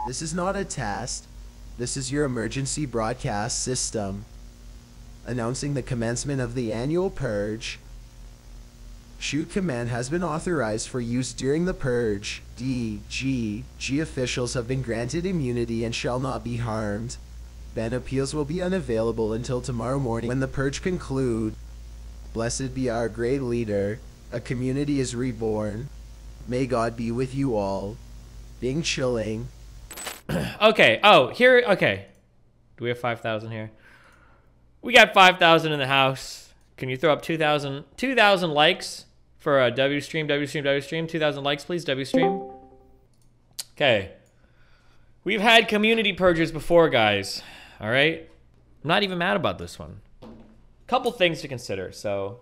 This is not a test. This is your emergency broadcast system announcing the commencement of the annual purge. Shoot command has been authorized for use during the purge. DGG officials have been granted immunity and shall not be harmed. Ban appeals will be unavailable until tomorrow morning when the purge conclude. Blessed be our great leader. A community is reborn. May God be with you all. Bing chilling. Okay. Oh, here. Okay. Do we have 5,000 here? We got 5,000 in the house. Can you throw up 2,000 likes for a W stream? 2,000 likes, please. W stream. Okay. We've had community purges before, guys. All right. I'm not even mad about this one. Couple things to consider. So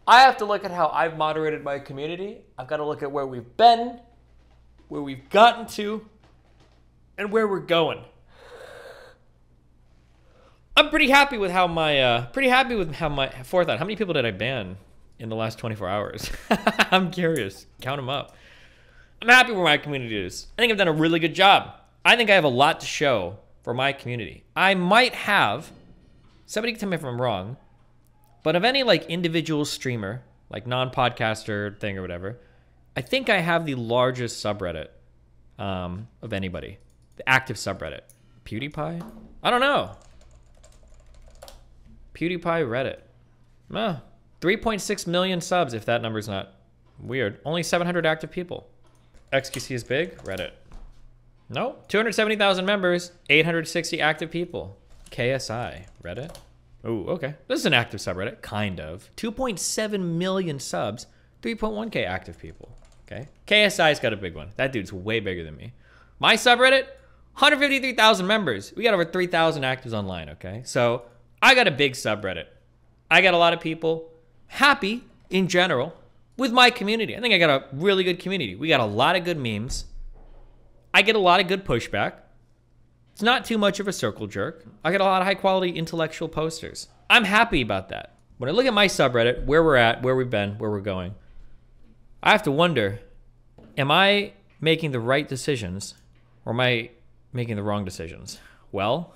I have to look at how I've moderated my community. I've got to look at where we've been, where we've gotten to, and where we're going. I'm pretty happy with how my forethought. How many people did I ban in the last 24 hours? I'm curious. Count them up. I'm happy where my community is. I think I've done a really good job. I think I have a lot to show for my community. I might have, somebody can tell me if I'm wrong, but of any like individual streamer, like non-podcaster thing or whatever, I think I have the largest subreddit of anybody. The active subreddit. PewDiePie? I don't know. PewDiePie Reddit. 3.6 million subs, if that number's not weird. Only 700 active people. XQC is big? Reddit. No. 270,000 members, 860 active people. KSI. Reddit. Ooh, okay. This is an active subreddit. Kind of. 2.7 million subs, 3.1k active people. Okay. KSI's got a big one. That dude's way bigger than me. My subreddit, 153,000 members. We got over 3,000 actives online, okay? So I got a big subreddit. I got a lot of people happy in general with my community. I think I got a really good community. We got a lot of good memes. I get a lot of good pushback. It's not too much of a circle jerk. I get a lot of high quality intellectual posters. I'm happy about that. When I look at my subreddit, where we're at, where we've been, where we're going, I have to wonder, am I making the right decisions or am I making the wrong decisions? Well,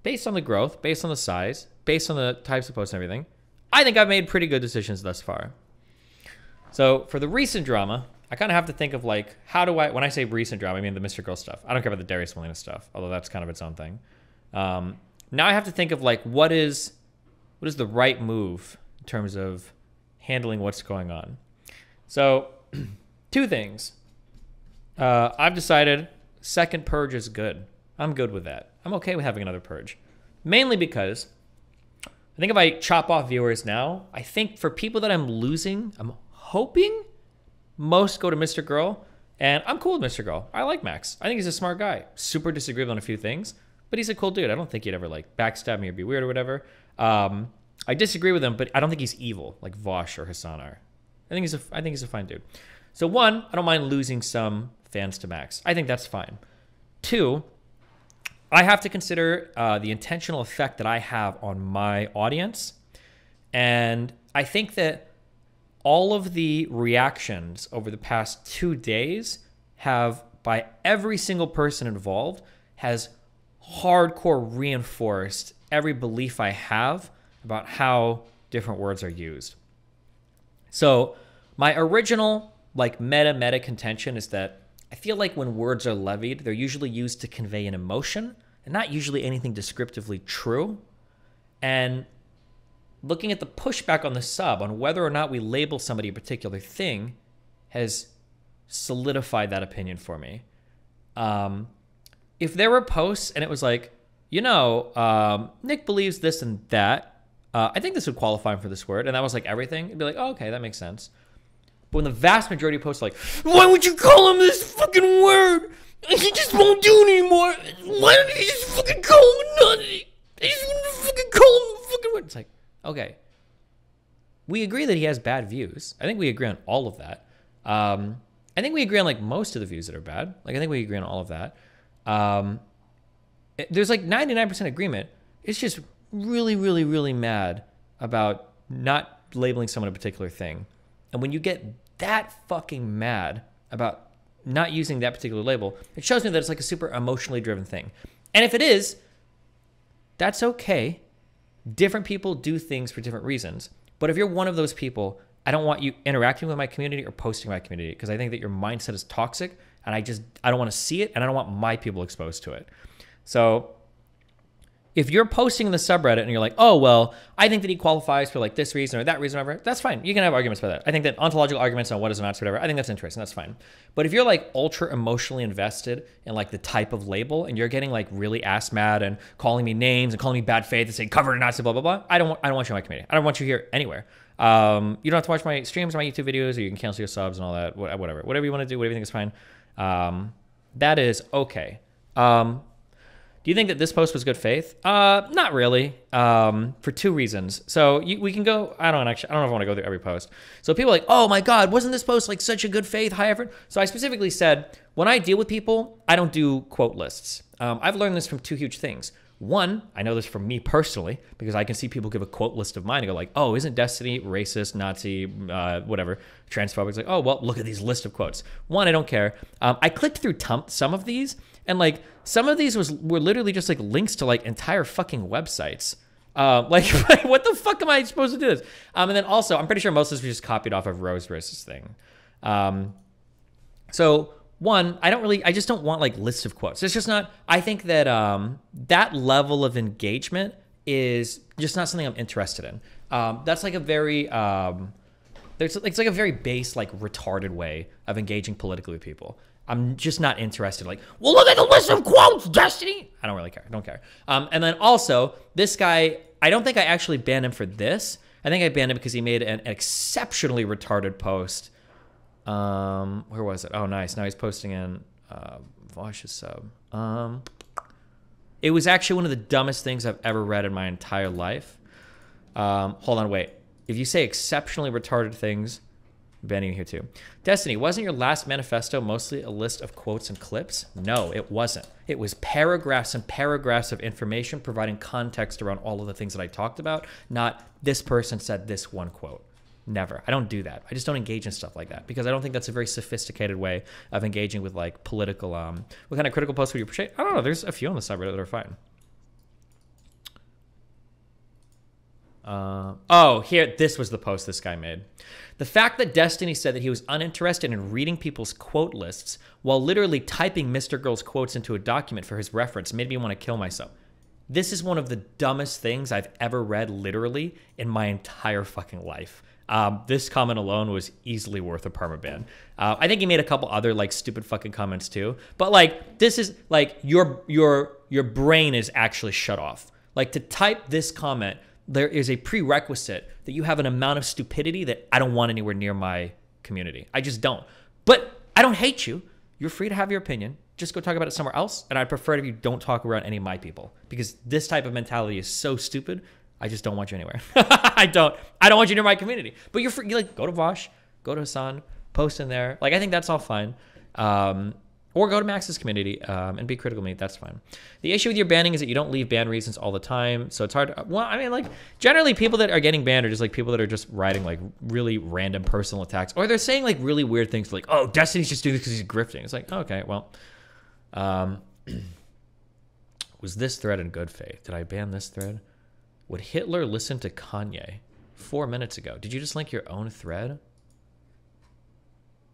based on the growth, based on the size, based on the types of posts and everything, I think I've made pretty good decisions thus far. So for the recent drama, I kind of have to think of like, how do I, when I say recent drama, I mean the MrGirl stuff. I don't care about the Darius Molina stuff, although that's kind of its own thing. Now I have to think of like, what is the right move in terms of handling what's going on? So two things. I've decided second purge is good. I'm good with that. I'm okay with having another purge. Mainly because I think if I chop off viewers now, I think for people that I'm losing, I'm hoping most go to MrGirl, and I'm cool with MrGirl. I like Max. I think he's a smart guy. Super disagreeable on a few things, but he's a cool dude. I don't think he'd ever like backstab me or be weird or whatever. I disagree with him, but I don't think he's evil like Vosh or Hassan are. I think he's a fine dude. So one, I don't mind losing some fans to Max. I think that's fine. Two, I have to consider the intentional effect that I have on my audience. And I think that all of the reactions over the past 2 days have, by every single person involved, has hardcore reinforced every belief I have about how different words are used. So my original like meta contention is that I feel like when words are levied, they're usually used to convey an emotion and not usually anything descriptively true. And looking at the pushback on the sub on whether or not we label somebody a particular thing has solidified that opinion for me. If there were posts and it was like, you know, Nick believes this and that, I think this would qualify him for this word, and that was like everything, it'd be like, oh, okay, that makes sense. But when the vast majority of posts are like, why would you call him this fucking word? He just won't do it anymore. Why don't you just fucking call him a nutty? He just want to fucking call him a fucking word. It's like, okay. We agree that he has bad views. I think we agree on all of that. I think we agree on like most of the views that are bad. Like I think we agree on all of that. There's like 99% agreement. It's just really, really, really mad about not labeling someone a particular thing. And when you get that fucking mad about not using that particular label, it shows me that it's like a super emotionally driven thing. And if it is, that's okay. Different people do things for different reasons. But if you're one of those people, I don't want you interacting with my community or posting my community, because I think that your mindset is toxic, and I don't want to see it, and I don't want my people exposed to it. So if you're posting in the subreddit and you're like, oh, well, I think that he qualifies for like this reason or that reason, or whatever, that's fine. You can have arguments about that. I think that ontological arguments on what is or not, whatever, I think that's interesting. That's fine. But if you're like ultra emotionally invested in like the type of label, and you're getting like really ass mad and calling me names and calling me bad faith and saying covered or not, blah, blah, blah, I don't want you in my community. I don't want you here anywhere. You don't have to watch my streams or my YouTube videos, or you can cancel your subs and all that, whatever you want to do, whatever you think is fine. That is okay. Do you think that this post was good faith? Not really, for two reasons. So we can go, I don't know if I want to go through every post. So people are like, oh my God, wasn't this post like such a good faith, high effort? So I specifically said, when I deal with people, I don't do quote lists. I've learned this from two huge things. One, I know this from me personally, because I can see people give a quote list of mine and go like, oh, isn't Destiny racist, Nazi, whatever, transphobic? It's like, oh, well, look at these list of quotes. One, I don't care. I clicked through some of these, and like some of these were literally just like links to like entire fucking websites. Like what the fuck am I supposed to do this? And then also, I'm pretty sure most of this was just copied off of Rose versus thing. So one, I just don't want like lists of quotes. It's just not, I think that that level of engagement is just not something I'm interested in. That's like a very, it's like a very base, like retarded way of engaging politically with people. I'm just not interested. Like, well, look at the list of quotes, Destiny. I don't really care. I don't care. And then also, this guy, I don't think I actually banned him for this. I think I banned him because he made an exceptionally retarded post. Where was it? Oh, nice. Now he's posting in Vosh's sub. It was actually one of the dumbest things I've ever read in my entire life. Hold on, wait. If you say exceptionally retarded things, I'm banning you here too. Destiny, wasn't your last manifesto mostly a list of quotes and clips? No, it wasn't. It was paragraphs and paragraphs of information providing context around all of the things that I talked about, not this person said this one quote. Never. I don't do that. I just don't engage in stuff like that because I don't think that's a very sophisticated way of engaging with like political, what kind of critical posts would you appreciate? I don't know. There's a few on the subreddit that are fine. Oh, here, this was the post this guy made. The fact that Destiny said that he was uninterested in reading people's quote lists while literally typing MrGirl's quotes into a document for his reference made me want to kill myself. This is one of the dumbest things I've ever read literally in my entire fucking life. This comment alone was easily worth a permaban. I think he made a couple other like stupid fucking comments too. But like, this is like your brain is actually shut off. Like to type this comment, there is a prerequisite that you have an amount of stupidity that I don't want anywhere near my community. I just don't. But I don't hate you. You're free to have your opinion. Just go talk about it somewhere else. And I'd prefer if you don't talk around any of my people because this type of mentality is so stupid. I just don't want you anywhere. I don't want you near my community. But you're free. You like go to Vosh, go to Hassan, post in there. Like I think that's all fine. Or go to Max's community and be critical of me. That's fine. The issue with your banning is that you don't leave ban reasons all the time. So it's hard. Well, I mean, like generally people that are getting banned are just like people that are just writing like really random personal attacks. Or they're saying like really weird things like, oh, Destiny's just doing this because he's grifting. It's like, okay, well. Was this thread in good faith? Did I ban this thread? Would Hitler listen to Kanye 4 minutes ago? Did you just link your own thread?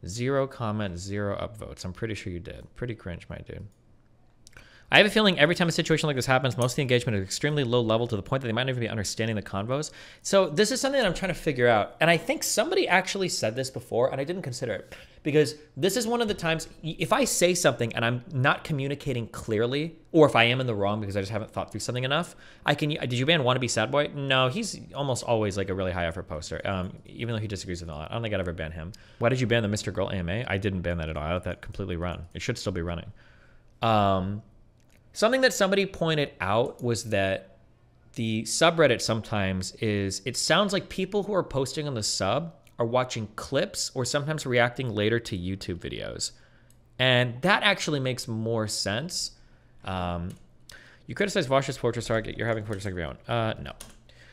0 comment, 0 upvotes. I'm pretty sure you did. Pretty cringe, my dude. I have a feeling every time a situation like this happens, most of the engagement is extremely low level to the point that they might not even be understanding the convos. So this is something that I'm trying to figure out. And I think somebody actually said this before, and I didn't consider it. Because this is one of the times, if I say something and I'm not communicating clearly, or if I am in the wrong because I just haven't thought through something enough, I can, did you ban Wannabe Sad Boy? No, he's almost always like a really high effort poster, even though he disagrees with a lot. I don't think I'd ever ban him. Why did you ban the MrGirl AMA? I didn't ban that at all. I let that completely run. It should still be running. Something that somebody pointed out was that the subreddit sometimes is, it sounds like people who are posting on the sub are watching clips or sometimes reacting later to YouTube videos. And that actually makes more sense. You criticize Vosh's Fortress target, you're having Fortress target of your own. No.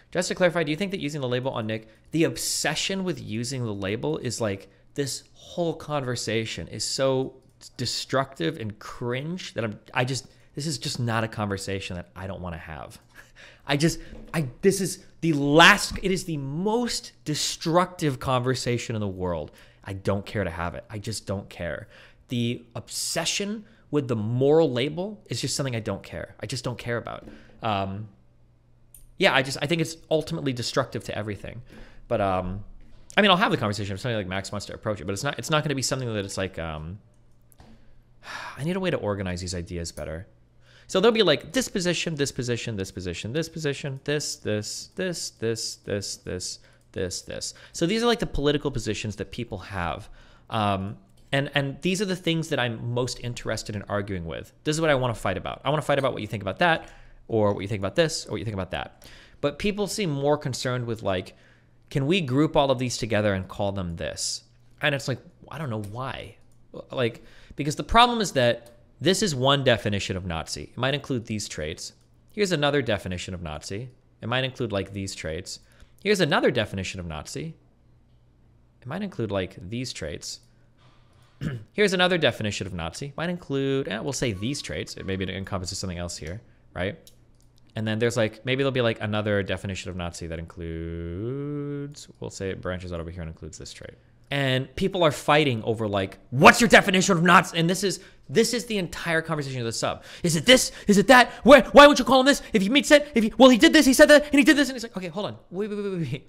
Just to clarify, do you think that using the label on Nick, the obsession with using the label is like, this whole conversation is so destructive and cringe that this is just not a conversation that I don't want to have. It is the most destructive conversation in the world. I don't care to have it. I just don't care. The obsession with the moral label is just something I don't care. I just don't care about. I think it's ultimately destructive to everything. But I'll have the conversation if something like Max wants to approach it, but it's not going to be something that it's like, I need a way to organize these ideas better. So there'll be like this position, this position, this position, this position, this. So these are like the political positions that people have. And these are the things that I'm most interested in arguing with. This is what I want to fight about. I want to fight about what you think about that, or what you think about this, or what you think about that. But people seem more concerned with like, can we group all of these together and call them this? And it's like, I don't know why. Like, because the problem is that this is one definition of Nazi. It might include these traits. Here's another definition of Nazi. It might include like these traits. Here's another definition of Nazi. It might include like these traits. Here's another definition of Nazi. It might include, we'll say these traits. Maybe it encompasses something else here, right? And then there's like, maybe there'll be like another definition of Nazi that includes, we'll say it branches out over here and includes this trait. And people are fighting over like, what's your definition of Nazi? And this is the entire conversation of the sub. Is it this? Is it that? Why would you call him this? If you said, well, he did this, he said that, and he did this, and it's like, okay, hold on, wait.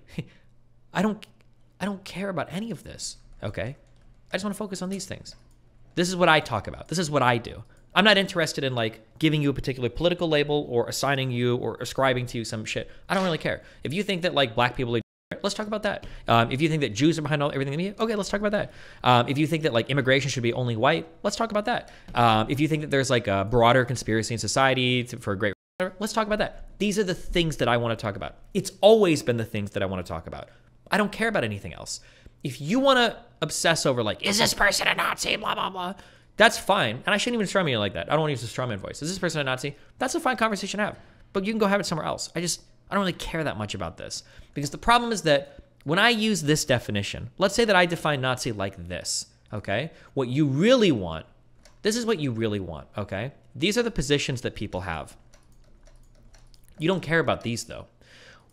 I don't care about any of this. Okay, I just want to focus on these things. This is what I talk about. This is what I do. I'm not interested in like giving you a particular political label or assigning you or ascribing to you some shit. I don't really care. If you think that like black people are, let's talk about that. If you think that Jews are behind everything in the media, okay, let's talk about that. If you think that like immigration should be only white, let's talk about that. If you think that there's like a broader conspiracy in society for a great, let's talk about that. These are the things that I want to talk about. It's always been the things that I want to talk about. I don't care about anything else. If you want to obsess over like, is this person a Nazi, blah, blah, blah, that's fine. And I shouldn't even strawman you like that. I don't want to use the strawman voice. Is this person a Nazi? That's a fine conversation to have. But you can go have it somewhere else. I don't really care that much about this. Because the problem is that when I use this definition, let's say that I define Nazi like this, okay? What you really want, this is what you really want, okay? These are the positions that people have. You don't care about these though.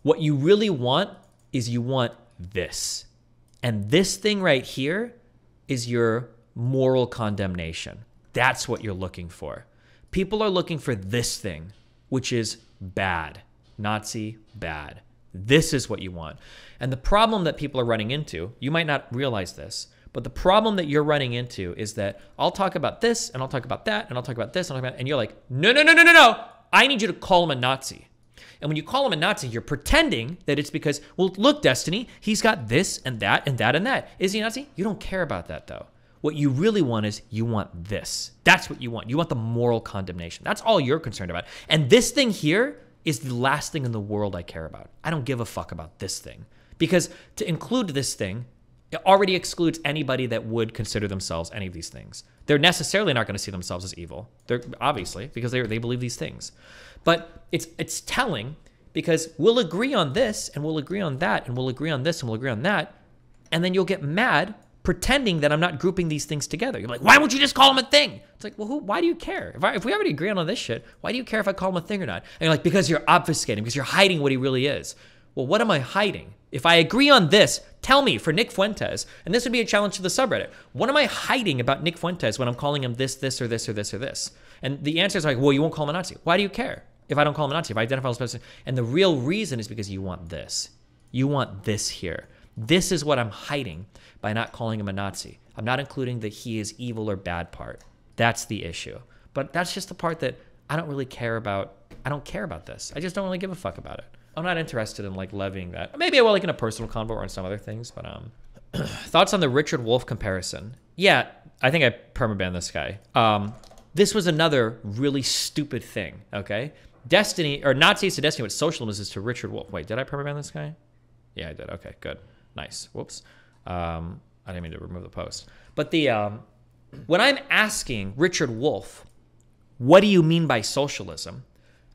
What you really want is you want this. And this thing right here is your moral condemnation. That's what you're looking for. People are looking for this thing, which is bad. Nazi, bad. This is what you want. And the problem that people are running into, you might not realize this, but the problem that you're running into is that I'll talk about this, and I'll talk about that, and I'll talk about this, and I'll talk about, and you're like, no. I need you to call him a Nazi. And when you call him a Nazi, you're pretending that it's because, well, look, Destiny, he's got this and that and that and that. Is he a Nazi? You don't care about that, though. What you really want is you want this. That's what you want. You want the moral condemnation. That's all you're concerned about. And this thing here is the last thing in the world I care about. I don't give a fuck about this thing. Because to include this thing, it already excludes anybody that would consider themselves any of these things. They're necessarily not going to see themselves as evil. They're obviously, because they believe these things. But it's telling because we'll agree on this and we'll agree on that and we'll agree on this and we'll agree on that. And then you'll get mad pretending that I'm not grouping these things together. You're like, why won't you just call him a thing? It's like, well, why do you care? If we already agree on all this shit, why do you care if I call him a thing or not? And you're like, because you're obfuscating, because you're hiding what he really is. Well, what am I hiding? If I agree on this, tell me for Nick Fuentes, and this would be a challenge to the subreddit. What am I hiding about Nick Fuentes when I'm calling him this, this, or this, or this, or this? And the answer is like, well, you won't call him a Nazi. Why do you care if I don't call him a Nazi, if I identify as a person? And the real reason is because you want this. You want this here. This is what I'm hiding by not calling him a Nazi. I'm not including the he is evil or bad part. That's the issue. But that's just the part that I don't really care about. I don't care about this. I just don't really give a fuck about it. I'm not interested in like levying that. Maybe I will like in a personal convo or on some other things, but thoughts on the Richard Wolff comparison? Yeah, I think I permabanned this guy. This was another really stupid thing, okay? Destiny, or Nazis to Destiny, what socialism is to Richard Wolff. Wait, did I permaban this guy? Yeah, I did. Okay, good. Nice. Whoops. I didn't mean to remove the post. But when I'm asking Richard Wolff, what do you mean by socialism?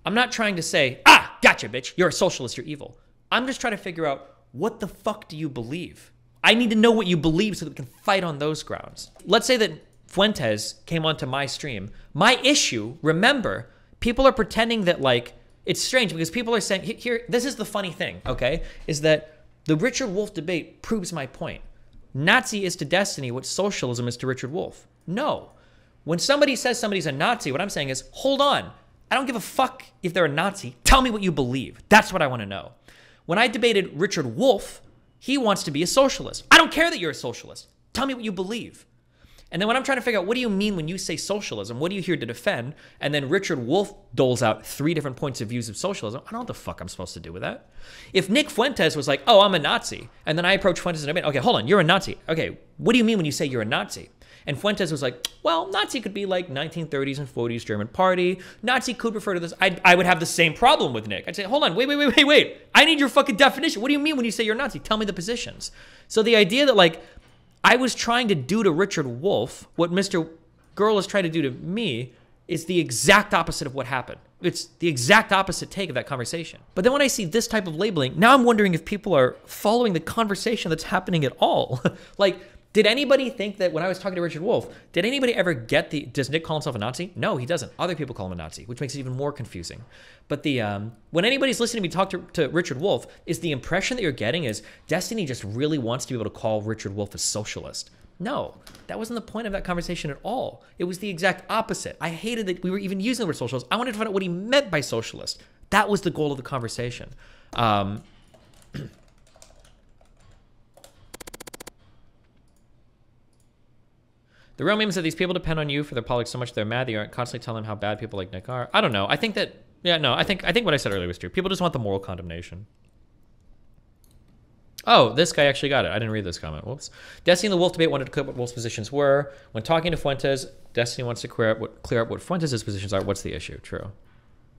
I'm not trying to say, gotcha, bitch, you're a socialist, you're evil. I'm just trying to figure out, what the fuck do you believe? I need to know what you believe so that we can fight on those grounds. Let's say that Fuentes came onto my stream. My issue, remember, people are pretending that like, it's strange because people are saying, here, this is the funny thing, okay, is that the Richard Wolff debate proves my point. Nazi is to Destiny what socialism is to Richard Wolff. No. When somebody says somebody's a Nazi, what I'm saying is, hold on. I don't give a fuck if they're a Nazi. Tell me what you believe. That's what I want to know. When I debated Richard Wolff, he wants to be a socialist. I don't care that you're a socialist. Tell me what you believe. And then when I'm trying to figure out, what do you mean when you say socialism? What are you here to defend? And then Richard Wolff doles out 3 different points of views of socialism. I don't know what the fuck I'm supposed to do with that. If Nick Fuentes was like, oh, I'm a Nazi, and then I approach Fuentes and I mean, okay, hold on, you're a Nazi. Okay, what do you mean when you say you're a Nazi? And Fuentes was like, well, Nazi could be like 1930s and 40s German party. Nazi could refer to this. I would have the same problem with Nick. I'd say, hold on, wait. I need your fucking definition. What do you mean when you say you're a Nazi? Tell me the positions. So the idea that like, I was trying to do to Richard Wolff what MrGirl is trying to do to me is the exact opposite of what happened. It's the exact opposite take of that conversation. But then when I see this type of labeling, now I'm wondering if people are following the conversation that's happening at all. Like, did anybody think that when I was talking to Richard Wolff, did anybody ever get does Nick call himself a Nazi? No, he doesn't. Other people call him a Nazi, which makes it even more confusing. But when anybody's listening to me talk to Richard Wolff, is the impression that you're getting is Destiny just really wants to be able to call Richard Wolff a socialist. No, that wasn't the point of that conversation at all. It was the exact opposite. I hated that we were even using the word socialist. I wanted to find out what he meant by socialist. That was the goal of the conversation. The real meme is that these people depend on you for their politics so much they're mad that you aren't constantly telling them how bad people like Nick are. I don't know. I think that, yeah, no, I think what I said earlier was true. People just want the moral condemnation. Oh, this guy actually got it. I didn't read this comment. Whoops. Destiny and the Wolff debate wanted to clear up what Wolff's positions were. When talking to Fuentes, Destiny wants to clear up what Fuentes' positions are. What's the issue? True.